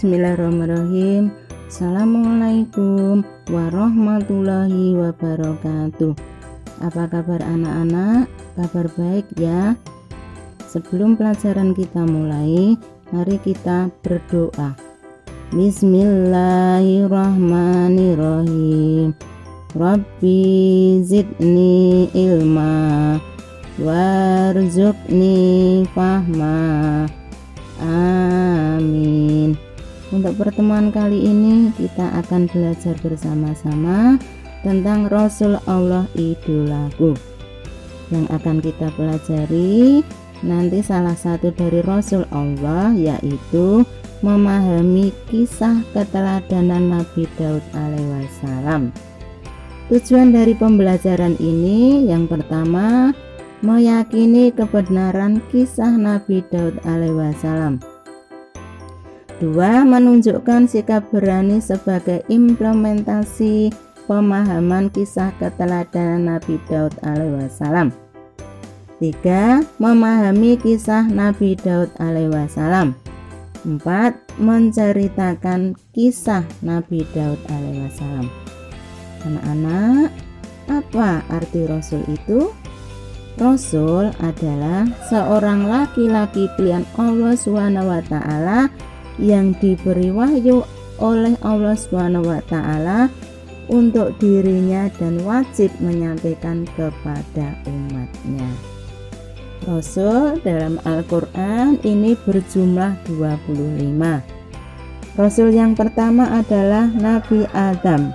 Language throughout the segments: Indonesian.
Bismillahirrahmanirrahim. Assalamualaikum warahmatullahi wabarakatuh. Apa kabar anak-anak? Kabar baik ya? Sebelum pelajaran kita mulai, mari kita berdoa. Bismillahirrahmanirrahim. Rabbi zidni ilma warzuqni fahma. Amin. Untuk pertemuan kali ini kita akan belajar bersama-sama tentang Rasul Allah Idolaku. Yang akan kita pelajari nanti salah satu dari Rasul Allah, yaitu memahami kisah keteladanan Nabi Daud alaihissalam. Tujuan dari pembelajaran ini yang pertama, meyakini kebenaran kisah Nabi Daud alaihissalam. 2. Menunjukkan sikap berani sebagai implementasi pemahaman kisah keteladanan Nabi Daud alaihissalam. 3. Memahami kisah Nabi Daud alaihissalam. 4. Menceritakan kisah Nabi Daud alaihissalam. Anak-anak, apa arti Rasul itu? Rasul adalah seorang laki-laki pilihan Allah SWT yang diberi wahyu oleh Allah SWT untuk dirinya dan wajib menyampaikan kepada umatnya. Rasul dalam Al-Quran ini berjumlah 25. Rasul yang pertama adalah Nabi Adam,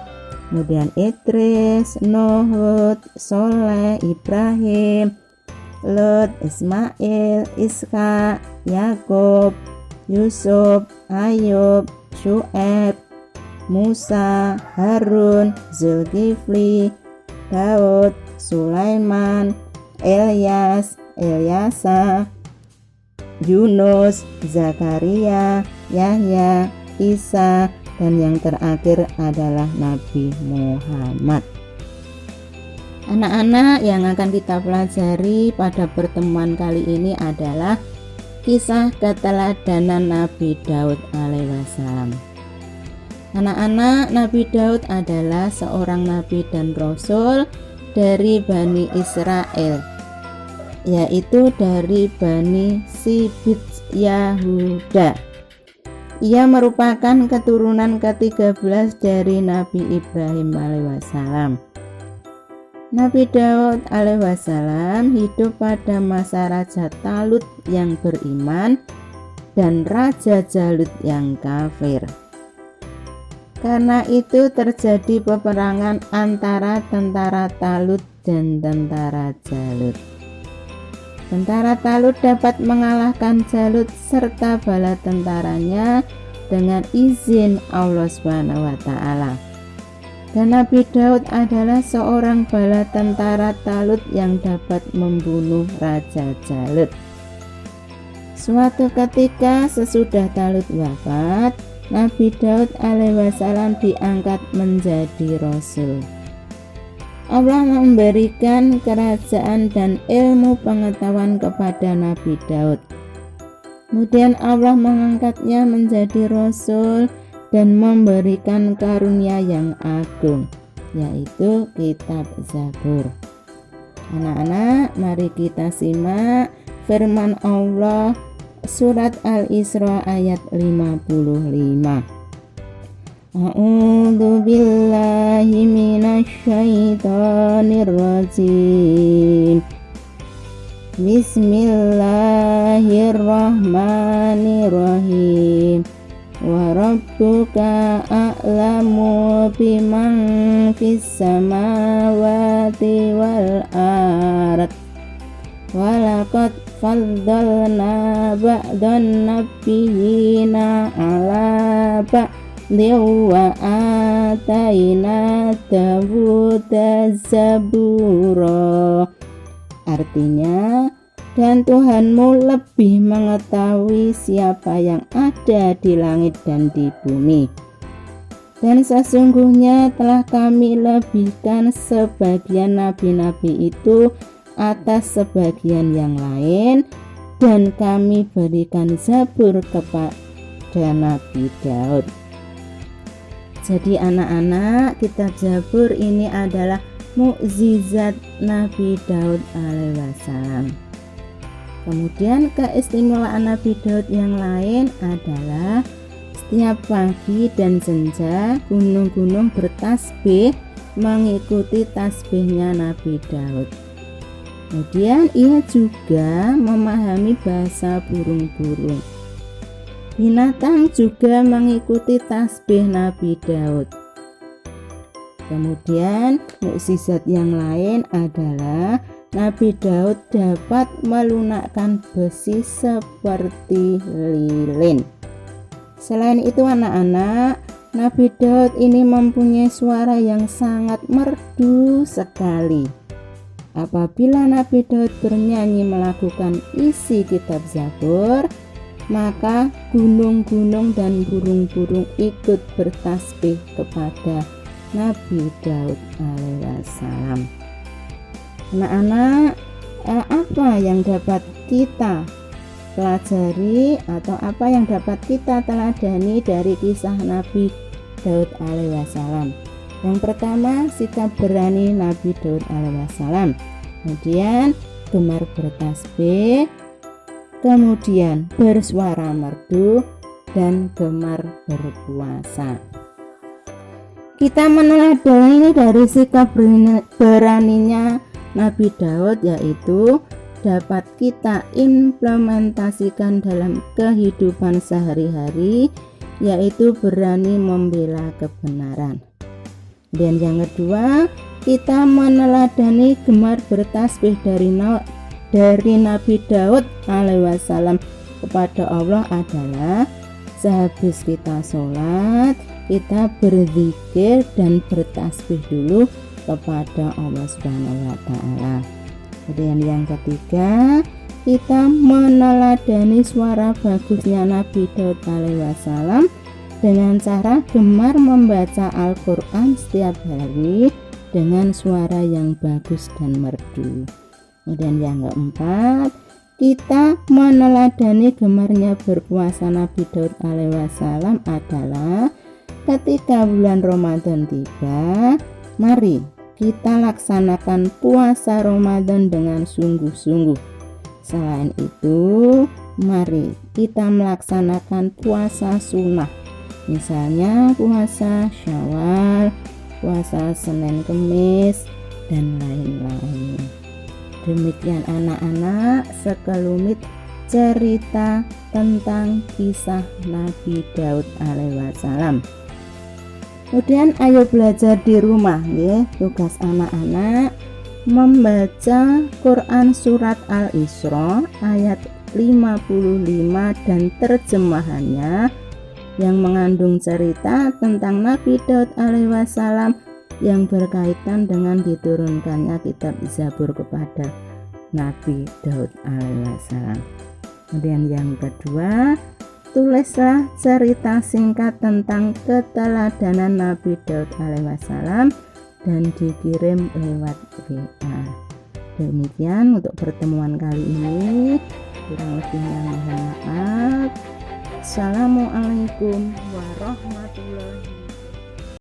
kemudian Idris, Nuh, Hud, Soleh, Ibrahim, Lut, Ismail, Ishak, Yakub, Yusuf, Ayub, Syu'aib, Musa, Harun, Zulkifli, Daud, Sulaiman, Ilyasa, Yunus, Zakaria, Yahya, Isa, dan yang terakhir adalah Nabi Muhammad. Anak-anak, yang akan kita pelajari pada pertemuan kali ini adalah kisah keteladanan Nabi Daud alaihissalam. Anak-anak, Nabi Daud adalah seorang nabi dan rasul dari Bani Israel, yaitu dari Bani Sibit Yahuda. Ia merupakan keturunan ke-13 dari Nabi Ibrahim alaihissalam. Nabi Daud alaihissalam hidup pada masa Raja Talut yang beriman dan Raja Jalut yang kafir. Karena itu terjadi peperangan antara tentara Talut dan tentara Jalut. Tentara Talut dapat mengalahkan Jalut serta bala tentaranya dengan izin Allah SWT. Dan Nabi Daud adalah seorang bala tentara Talut yang dapat membunuh Raja Jalut. Suatu ketika sesudah Talut wafat, Nabi Daud alaihissalam diangkat menjadi Rasul. Allah memberikan kerajaan dan ilmu pengetahuan kepada Nabi Daud. Kemudian Allah mengangkatnya menjadi Rasul dan memberikan karunia yang agung, yaitu kitab Zabur. Anak-anak, mari kita simak firman Allah surat Al-Isra ayat 55. A'udzu billahi minasyaitonir rajim. Bismillahirrahmanirrahim. Wa rabbuka a'lamu biman fis samawati wal ard. Walaqad faddalna ba'dan nabiyyina 'ala wa ataina Dawuda zabura. Artinya, dan Tuhanmu lebih mengetahui siapa yang ada di langit dan di bumi. Dan sesungguhnya telah kami lebihkan sebagian nabi-nabi itu atas sebagian yang lain, dan kami berikan Zabur kepada Nabi Daud. Jadi anak-anak, kitab Zabur ini adalah mukjizat Nabi Daud alaihissalam. Kemudian keistimewaan Nabi Daud yang lain adalah setiap pagi dan senja gunung-gunung bertasbih mengikuti tasbihnya Nabi Daud. Kemudian ia juga memahami bahasa burung-burung. Binatang juga mengikuti tasbih Nabi Daud. Kemudian mukjizat yang lain adalah Nabi Daud dapat melunakkan besi seperti lilin. Selain itu anak-anak, Nabi Daud ini mempunyai suara yang sangat merdu sekali. Apabila Nabi Daud bernyanyi melakukan isi kitab Zabur, maka gunung-gunung dan burung-burung ikut bertasbih kepada Nabi Daud alaihissalam. Anak-anak, apa yang dapat kita pelajari atau apa yang dapat kita teladani dari kisah Nabi Daud alaihissalam? Yang pertama, sikap berani Nabi Daud alaihissalam. Kemudian gemar bertasbih, kemudian bersuara merdu, dan gemar berpuasa. Kita meneladani dari sikap beraninya Nabi Daud, yaitu dapat kita implementasikan dalam kehidupan sehari-hari, yaitu berani membela kebenaran. Dan yang kedua, kita meneladani gemar bertasbih dari Nabi Daud alaihissalam kepada Allah adalah sehabis kita sholat, kita berzikir dan bertasbih dulu kepada Allah Subhanahu wa Ta'ala. Kemudian yang ketiga, kita meneladani suara bagusnya Nabi Daud alaihissalam dengan cara gemar membaca Al-Quran setiap hari dengan suara yang bagus dan merdu. Kemudian yang keempat, kita meneladani gemarnya berpuasa Nabi Daud alaihissalam adalah ketika bulan Ramadan tiba, mari kita laksanakan puasa Ramadan dengan sungguh-sungguh. Selain itu, mari kita melaksanakan puasa sunnah, misalnya puasa Syawal, puasa Senin Kemis, dan lain-lain. Demikian anak-anak sekelumit cerita tentang kisah Nabi Daud alaihissalam. Kemudian ayo belajar di rumah ya. Tugas anak-anak membaca Quran surat Al-Isra ayat 55 dan terjemahannya yang mengandung cerita tentang Nabi Daud alaihissalam yang berkaitan dengan diturunkannya kitab Zabur kepada Nabi Daud alaihissalam. Kemudian yang kedua, tulislah cerita singkat tentang keteladanan Nabi Daud alaihissalam dan dikirim lewat WA. Demikian untuk pertemuan kali ini, kurang lebihnya mohon maaf. Assalamualaikum warahmatullahi wabarakatuh.